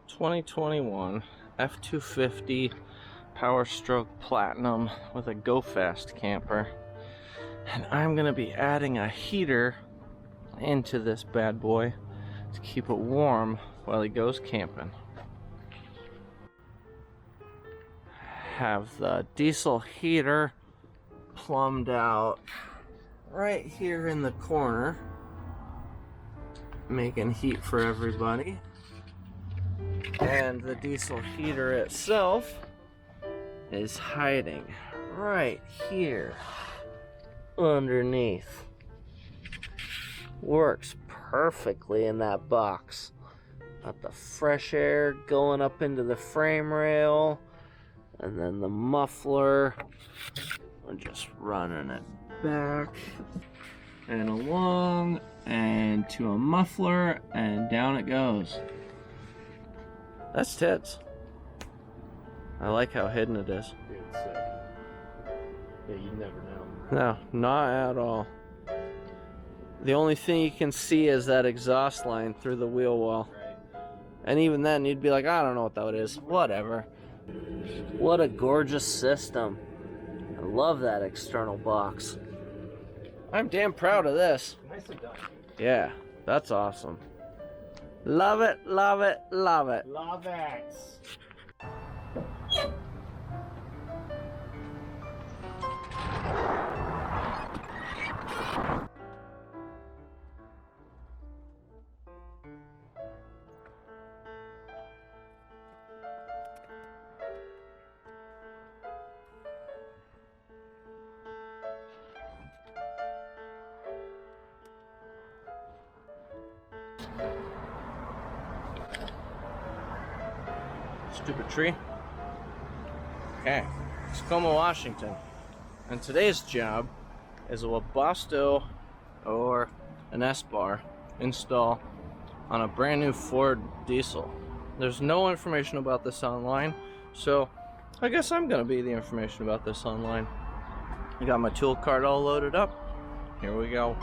2021 F250 Power Stroke Platinum with a Go Fast camper, and I'm gonna be adding a heater into this bad boy to keep it warm while he goes camping. Have the diesel heater plumbed out right here in the corner, making heat for everybody. And the diesel heater itself is hiding right here underneath. Works perfectly in that box. Got the fresh air going up into the frame rail, and then the muffler. I'm just running it back and along and to a muffler, and down it goes. That's tits. I like how hidden it is. It's sick. Yeah, you never know. No, not at all. The only thing you can see is that exhaust line through the wheel well. Right. And even then, you'd be like, I don't know what that is. Whatever. What a gorgeous system. I love that external box. I'm damn proud of this. Nicely done. Yeah, that's awesome. Love it, love it, love it. Love it. Stupid tree. Okay, Tacoma, Washington. And today's job is a Webasto or an S-Bar install on a brand new Ford diesel. There's no information about this online, so I guess I'm gonna be the information about this online. I got my tool cart all loaded up. Here we go.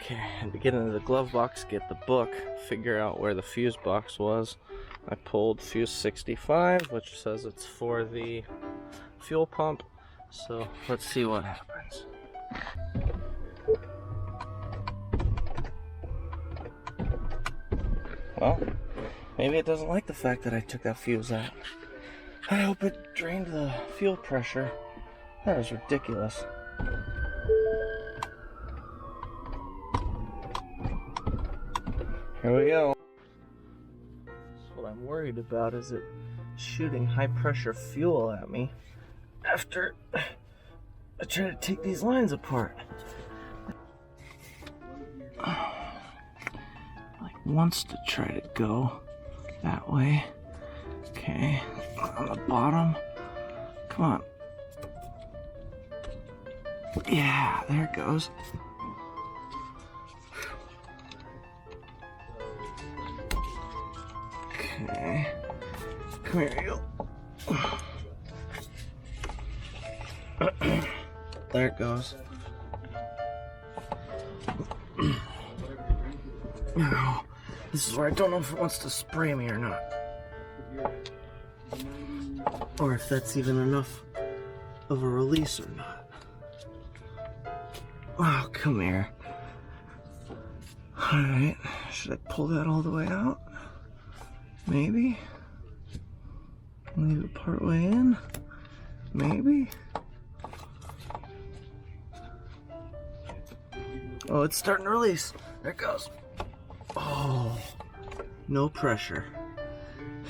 Okay, and to get into the glove box, get the book, figure out where the fuse box was. I pulled fuse 65, which says it's for the fuel pump. So let's see what happens. Well, maybe it doesn't like the fact that I took that fuse out. I hope it drained the fuel pressure. That is ridiculous. Here we go. What I'm worried about is it shooting high pressure fuel at me after I try to take these lines apart. Like wants to try to go that way. Okay, on the bottom. Come on. Yeah, there it goes. Okay, come here you go. There it goes. Now, this is where I don't know if it wants to spray me or not. Or if that's even enough of a release or not. Oh, come here. Alright, should I pull that all the way out? Maybe. Leave it part way in. Maybe. Oh, it's starting to release. There it goes. Oh, no pressure.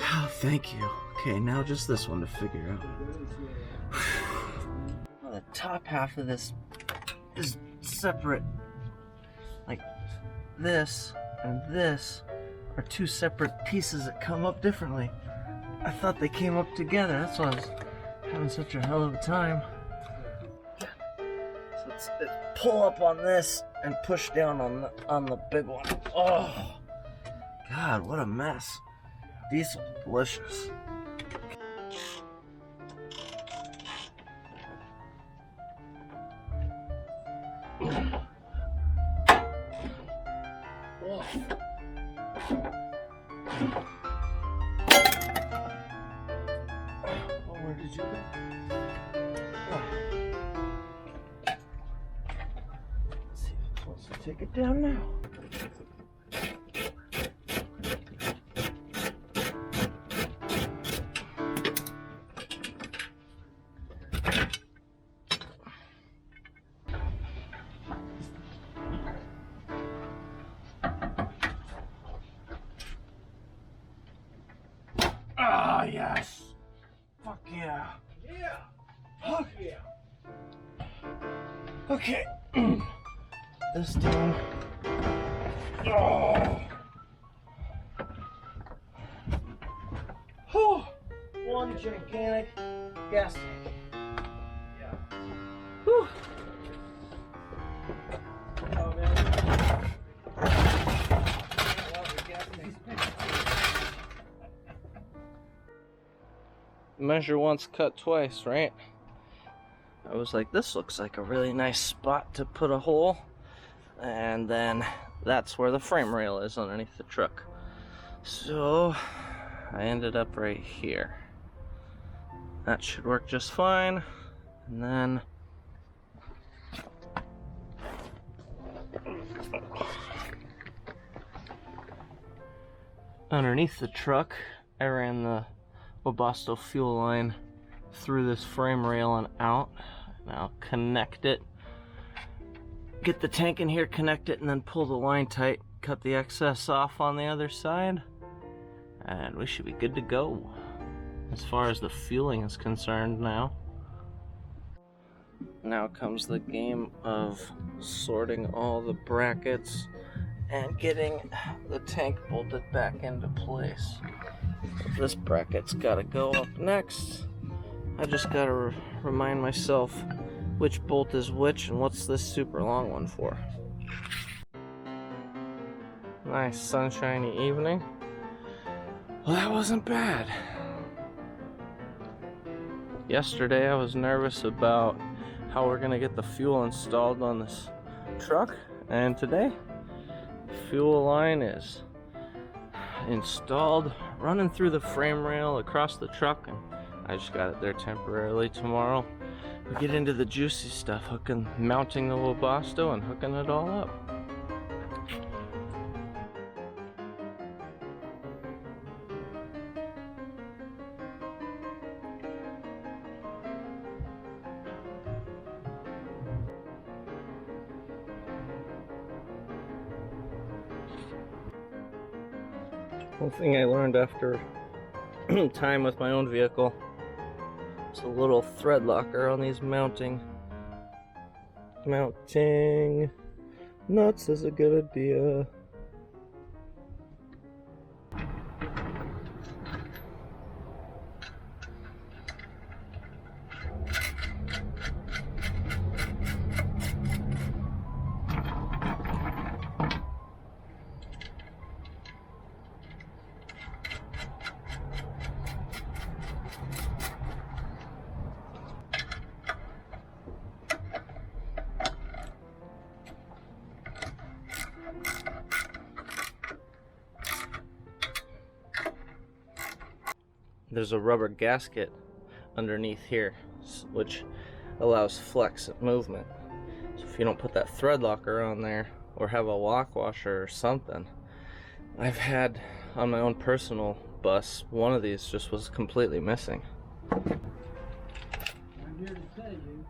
Oh, thank you. Okay, now just this one to figure out. Well, the top half of this is separate like this and this are two separate pieces that come up differently. I thought they came up together. That's why I was having such a hell of a time. So let's pull up on this and push down on the big one. Oh, God, what a mess. These are delicious. Oh, where did you go? Oh. Let's see if it wants to take it down now. Ah, yes. Fuck yeah. Yeah. Fuck Yeah. Okay. This down. Oh. Whew. One gigantic gas tank. Yeah. Whew. Oh man. Measure once, cut twice, right? I was like, this looks like a really nice spot to put a hole. And then that's where the frame rail is underneath the truck. So I ended up right here. That should work just fine. And then underneath the truck, I ran the Webasto fuel line through this frame rail and out. Now connect it, get the tank in here, connect it, and then pull the line tight, cut the excess off on the other side, and we should be good to go as far as the fueling is concerned now. Now comes the game of sorting all the brackets and getting the tank bolted back into place. This bracket's gotta go up next. I just gotta remind myself which bolt is which and what's this super long one for. Nice sunshiny evening. Well, that wasn't bad. Yesterday I was nervous about how we're gonna get the fuel installed on this truck, and today the fuel line is installed, running through the frame rail across the truck, and I just got it there temporarily. Tomorrow we get into the juicy stuff, mounting the Webasto and hooking it all up. One thing I learned after time with my own vehicle is a little thread locker on these mounting nuts is a good idea. There's a rubber gasket underneath here, which allows flex and movement. So if you don't put that thread locker on there or have a lock washer or something, I've had on my own personal bus, one of these just was completely missing. I'm here to tell you.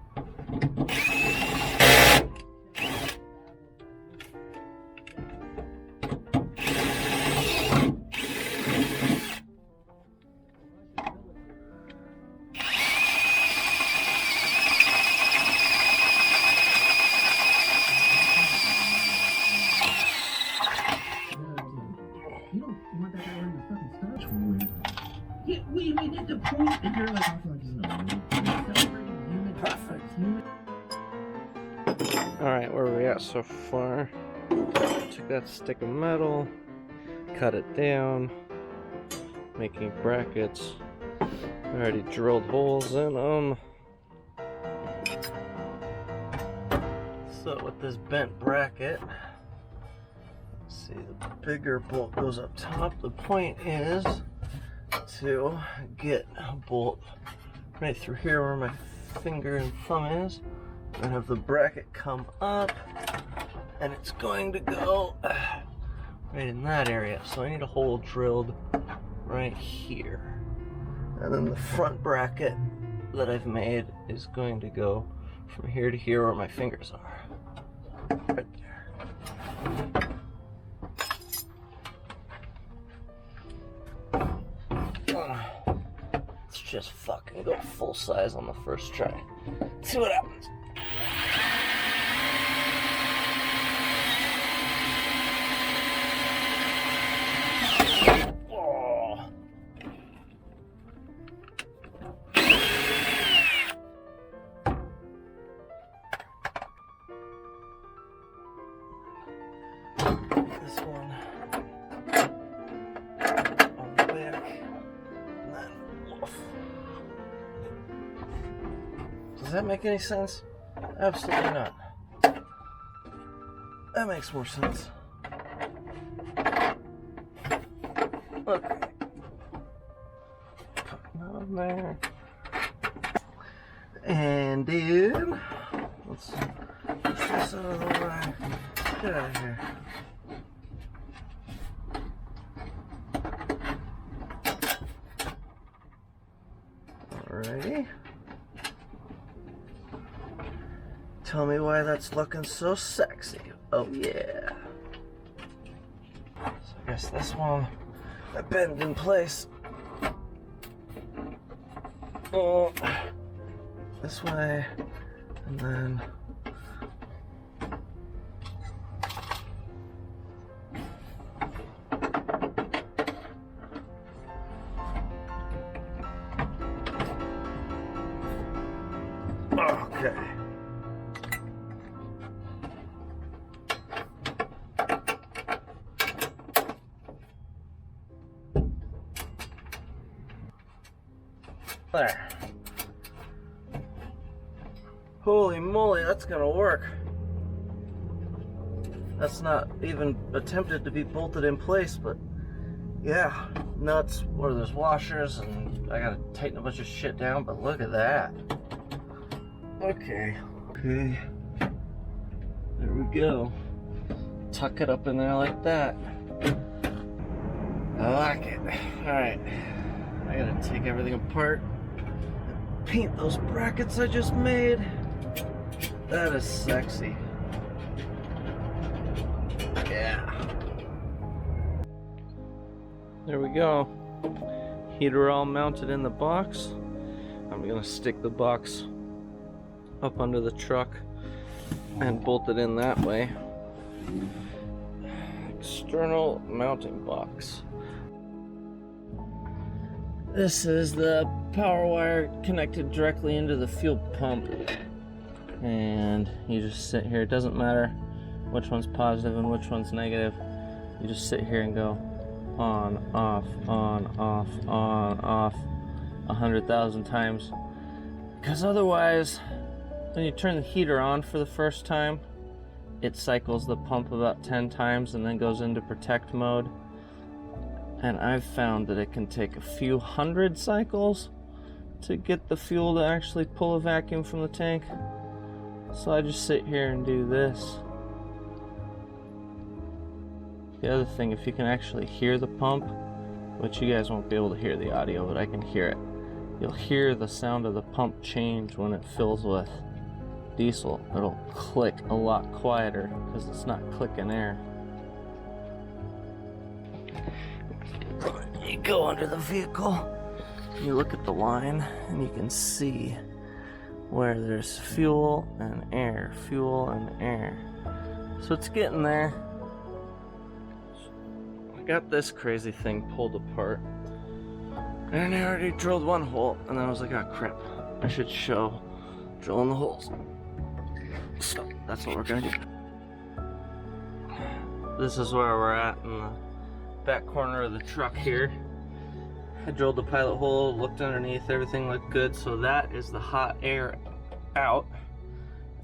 If you're like off like Perfect. Alright, where are we at so far? Took that stick of metal, cut it down, making brackets. I already drilled holes in them. So with this bent bracket, see, the bigger bolt goes up top. The point is to get a bolt right through here where my finger and thumb is, and have the bracket come up, and it's going to go right in that area. So I need a hole drilled right here, and then the front bracket that I've made is going to go from here to here where my fingers are, right there. Let's just fucking go full size on the first try. See what happens. Oh. This one on the back, and then woof. Does that make any sense? Absolutely not. That makes more sense. Okay. Putting that on there. And then let's push this out of the way. Get out of here. Alrighty. Tell me why that's looking so sexy. Oh yeah. So I guess this one I bend in place. Oh, this way, and then okay. There. Holy moly, that's gonna work. That's not even attempted to be bolted in place, but yeah, nuts where there's washers, and I gotta tighten a bunch of shit down, but look at that. Okay. There we go. Tuck it up in there like that. I like it. Alright. I gotta take everything apart. Paint those brackets I just made. That is sexy. Yeah. There we go. Heater all mounted in the box. I'm gonna stick the box up under the truck and bolt it in that way. External mounting box. This is the power wire connected directly into the fuel pump, and you just sit here. It doesn't matter which one's positive and which one's negative. You just sit here and go on, off, 100,000 times, because otherwise when you turn the heater on for the first time, it cycles the pump about 10 times and then goes into protect mode. And I've found that it can take a few hundred cycles to get the fuel to actually pull a vacuum from the tank. So I just sit here and do this. The other thing, if you can actually hear the pump, which you guys won't be able to hear the audio, but I can hear it. You'll hear the sound of the pump change when it fills with diesel. It'll click a lot quieter because it's not clicking air. You go under the vehicle, you look at the line, and you can see where there's fuel and air, fuel and air. So it's getting there. I got this crazy thing pulled apart. And I already drilled one hole, and then I was like, oh crap, I should show drilling the holes. So that's what we're gonna do. This is where we're at in the back corner of the truck here. I drilled the pilot hole, looked underneath, everything looked good. So that is the hot air out.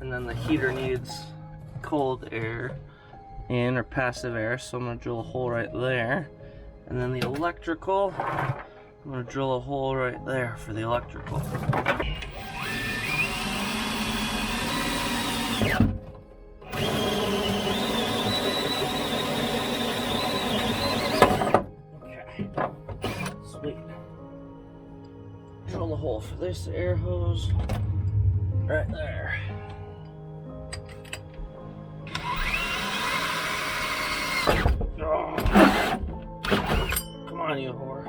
And then the heater needs cold air in, or passive air. So I'm gonna drill a hole right there. And then the electrical, I'm gonna drill a hole right there for the electrical. Sweet. Drill the hole for this air hose right there. Oh. Come on, you whore.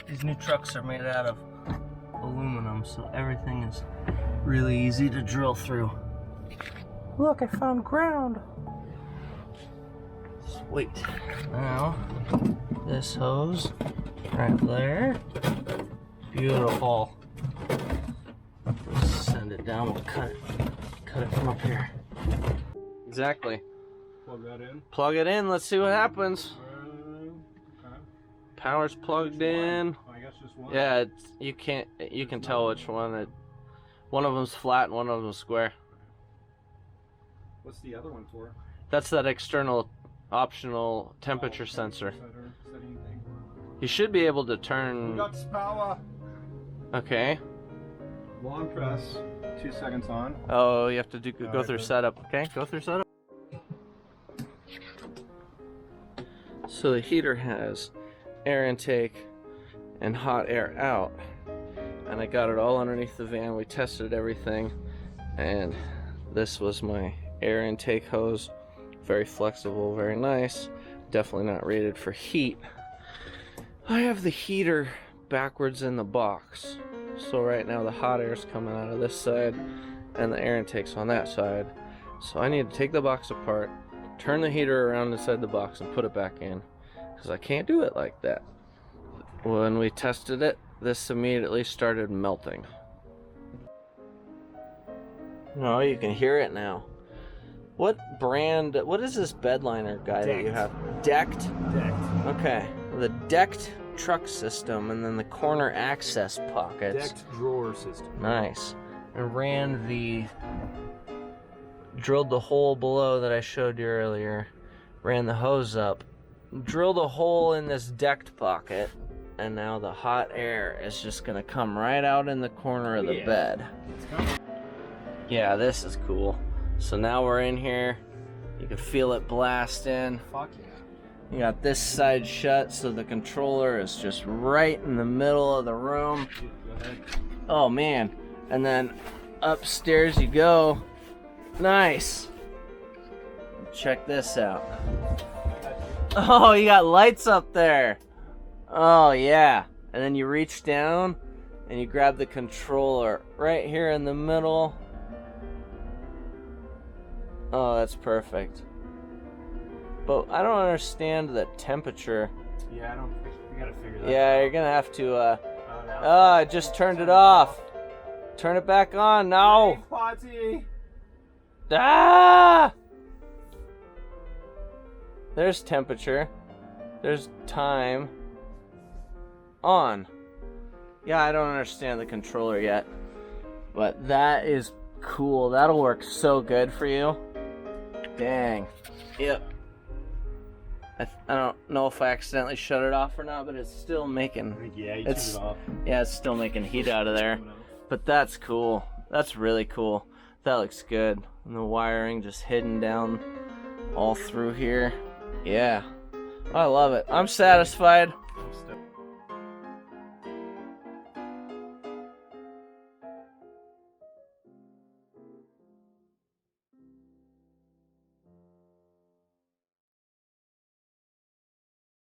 These new trucks are made out of aluminum, so everything is really easy to drill through. Look, I found ground. Sweet. Now, this hose right there. Beautiful. Let's send it down. We'll cut it from up here. Exactly. Plug that in. Plug it in. Let's see what happens. Okay. Power's plugged in. I guess just one. Yeah, you can tell which one. One of them's flat and one of them's square. What's the other one for? That's that external optional temperature sensor. You should be able to turn. We got power. Okay. Long press. 2 seconds on. Oh, you have to go through setup. Okay, go through setup. So the heater has air intake and hot air out, and I got it all underneath the van. We tested everything, and this was my air intake hose. Very flexible, very nice. Definitely not rated for heat. I have the heater backwards in the box, so right now the hot air is coming out of this side and the air intake's on that side. So I need to take the box apart, turn the heater around inside the box and put it back in, because I can't do it like that. When we tested it, this immediately started melting. No, you can hear it now. What brand, what is this bed liner guy that you have? Decked? Decked. Okay. The decked truck system, and then the corner access pockets. Decked drawer system. Nice. And ran drilled the hole below that I showed you earlier, ran the hose up, drilled a hole in this decked pocket, and now the hot air is just gonna come right out in the corner of the bed. Yeah, this is cool. So now we're in here, you can feel it blast in. Fuck yeah. You got this side shut, so the controller is just right in the middle of the room. Go ahead. Oh man. And then upstairs you go. Nice. Check this out. Oh, you got lights up there. Oh yeah. And then you reach down and you grab the controller right here in the middle. Oh, that's perfect. But I don't understand the temperature. Yeah, we gotta figure that out. Yeah, you're gonna have to, I just turned it off. Turn it back on, no! Hey, Potty. Ah! There's temperature. There's time. On. Yeah, I don't understand the controller yet. But that is cool. That'll work so good for you. Dang. Yep. I don't know if I accidentally shut it off or not, but it's still making... Yeah, you turned it off. Yeah, it's still making heat out of there. But that's cool. That's really cool. That looks good. And the wiring just hidden down all through here. Yeah. I love it. I'm satisfied.